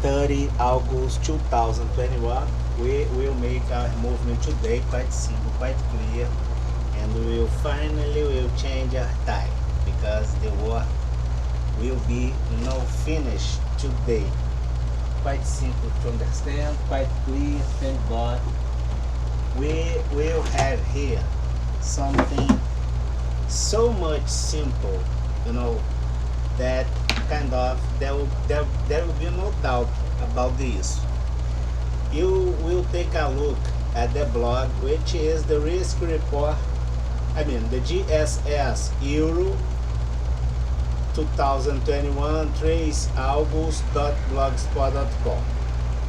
30 August 2021. We will make our movement today quite simple, quite clear, and we will finally change our time because the war will be finished today. Quite simple to understand, quite clear, thank God. We will have here something so much simple, you know, that kind of there will be no doubt about this. You will take a look at the blog, which is the risk report. I mean the GSS Euro 2021 trace august.blogspot.com.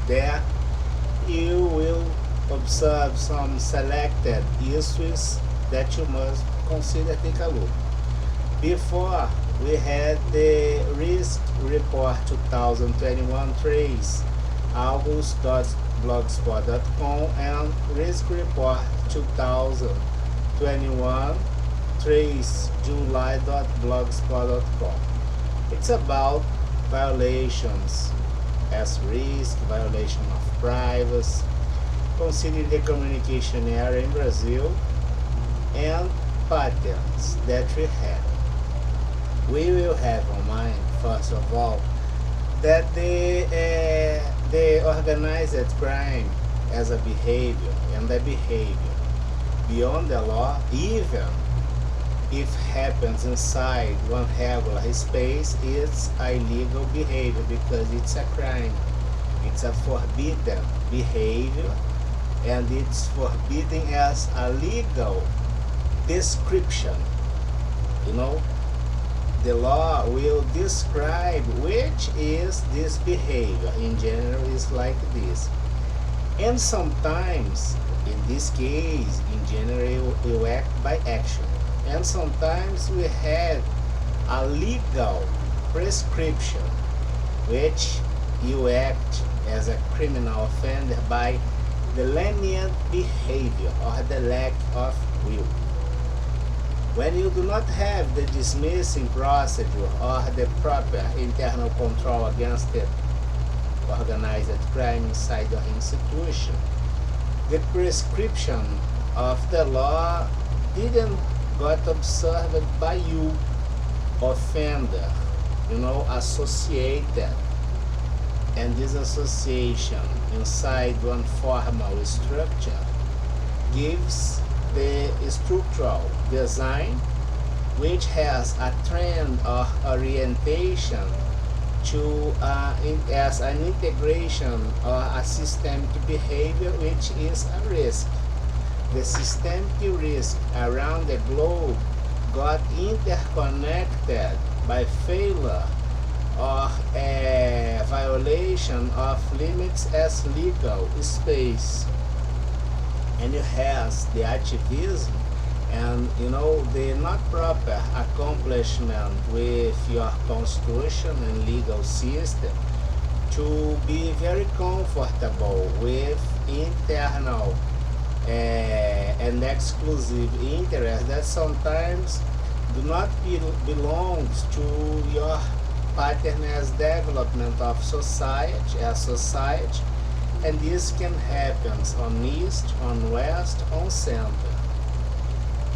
There you will observe some selected issues that you must consider. Take a look. Before we had the risk report 2021 trace august.blogspot.com and risk report 2021 trace july.blogspot.com. It's about violations as risk, violation of privacy, consider the communication area in Brazil, and patterns that we have. We will have on mind, first of all, that the organized crime as a behavior, and the behavior beyond the law, even if happens inside one regular space, it's illegal behavior because it's a crime. It's a forbidden behavior, and it's forbidden as a legal description. You know, the law will describe which is this behavior. In general, is like this. And sometimes, in this case, in general, you act by action. And sometimes we have a legal prescription, which you act as a criminal offender by the lenient behavior or the lack of will. When you do not have the dismissing procedure or the proper internal control against the organized crime inside your institution, the prescription of the law didn't got observed by you, offender, associated. And this association inside one formal structure gives the structural design, which has a trend or orientation to as an integration or a systemic behavior, which is a risk. The systemic risk around the globe got interconnected by failure or a violation of limits as legal space. And it has the activism and the not proper accomplishment with your constitution and legal system to be very comfortable with internal and exclusive interests that sometimes do not belongs to your pattern as development of society, and this can happen on east, on west, on center.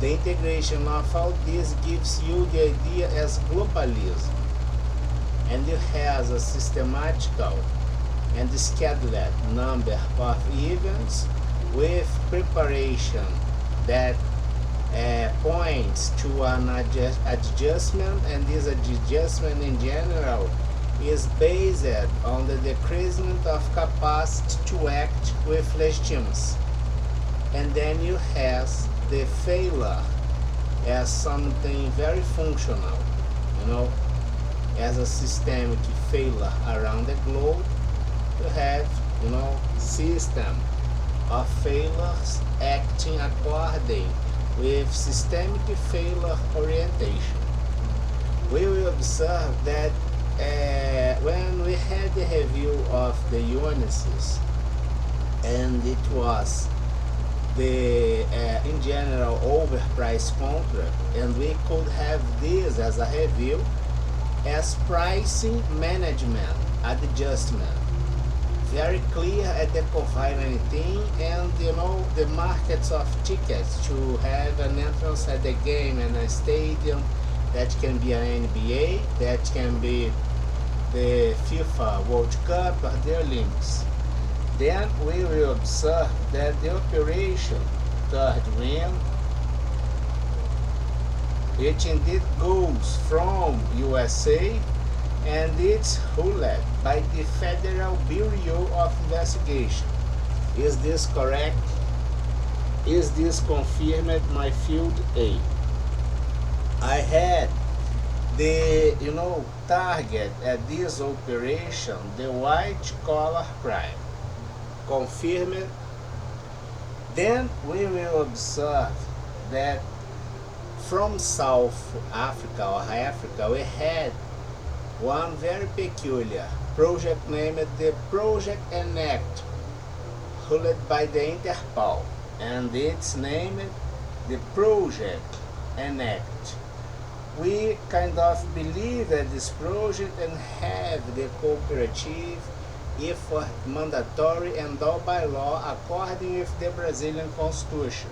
The integration of all this gives you the idea as globalism, and it has a systematical and scheduled number of events with preparation that points to an adjustment, and this adjustment in general is based on the decreasement of capacity to act with legitimacy. And then you have the failure as something very functional, as a systemic failure around the globe. You have, system of failures acting according with systemic failure orientation. We will observe that when we had the review of the Unisys, and it was the in general overpriced contract, and we could have this as a review as pricing management adjustment. very clear at the provide anything, and the markets of tickets to have an entrance at the game and a stadium. That can be an NBA, that can be the FIFA World Cup or the Olympics. Then we will observe that the operation third win, it indeed goes from USA, and it's ruled by the Federal Bureau of Investigation. Is this correct? Is this confirmed, my field A? I had the target at this operation, the white collar crime. Confirmed. Then we will observe that from South Africa or Africa we had one very peculiar project named the Project Enact, ruled by the Interpol, and it's named the Project Enact. We kind of believe that this project and have the cooperative effort mandatory and all by law according with the Brazilian Constitution.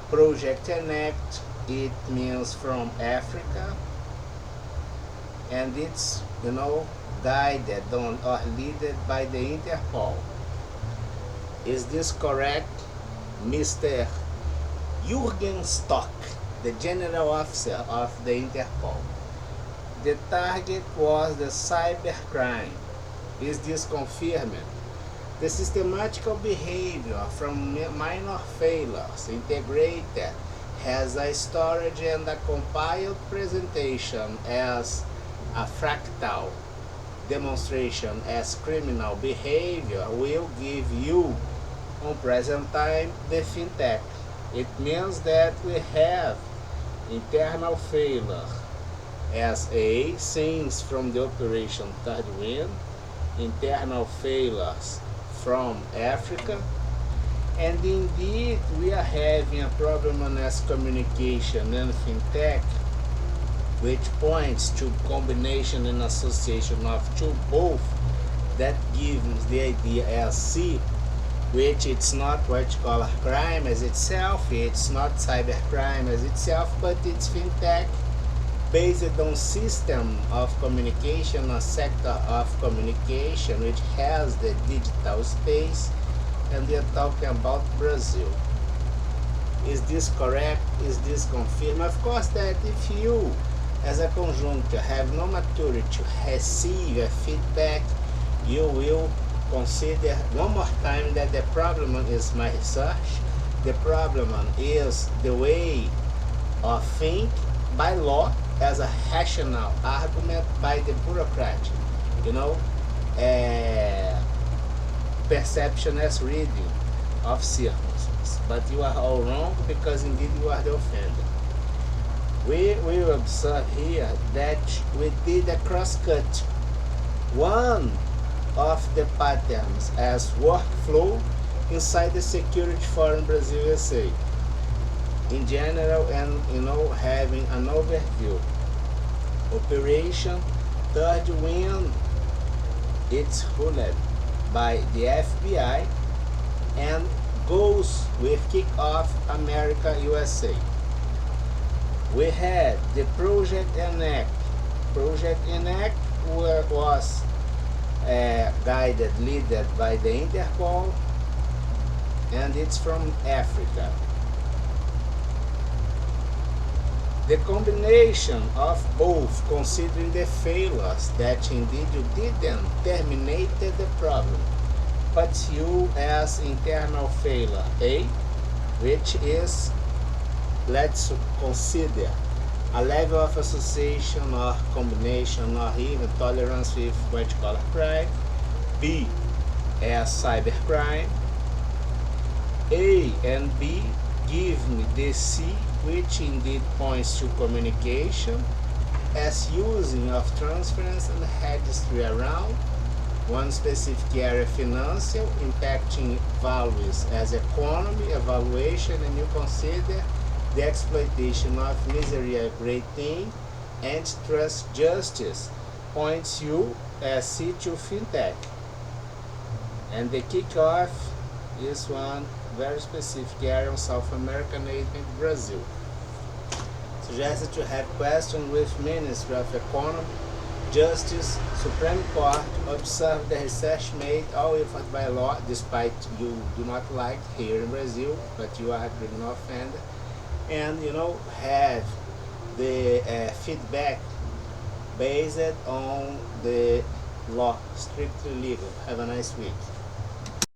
Project Enact, it means from Africa, and it's guided on or led by the Interpol. Is this correct, Mr. Jürgen Stock, the General Officer of the Interpol? The target was the cybercrime. Is this confirmed? The systematical behavior from minor failures integrated has a storage and a compiled presentation as a fractal demonstration as criminal behavior will give you on present time the fintech. It means that we have internal failure as a scenes from the operation third win, internal failures from Africa, and indeed we are having a problem on as communication and fintech, which points to combination and association of two both that gives the idea as C, which it's not white collar crime as itself, it's not cyber crime as itself, but it's fintech based on system of communication, a sector of communication which has the digital space, and we are talking about Brazil. Is this correct? Is this confirmed? Of course that if you as a conjuncture have no maturity to receive a feedback, you will consider one more time that the problem is my research, the problem is the way of think by law as a rational argument by the bureaucrat, perception as reading of circumstances. But you are all wrong because indeed you are the offender. We will observe here that we did a cross-cut. One of the patterns as workflow inside the Security Forum Brazil USA in general, and having an overview. Operation Third Win, it's ruled by the FBI and goes with Kickoff America USA. We had the Project Enact. Project Enact was guided, led by the Interpol, and it's from Africa. The combination of both, considering the failures that indeed you didn't terminate the problem, but you as internal failure A, which is, let's consider a level of association or combination or even tolerance with white collar crime. B as cybercrime. A and B give me the C, which indeed points to communication as using of transference and registry around one specific area, financial, impacting values as economy, evaluation, and you consider the exploitation of misery a great thing, and trust justice points you as C to fintech. And the kickoff is one very specific area on South America, named Brazil. Suggested to have questions with Ministry of Economy, Justice, Supreme Court, observe the research made all effort by law, despite you do not like here in Brazil, but you are a criminal offender, and have the feedback based on the law, strictly legal. Have a nice week.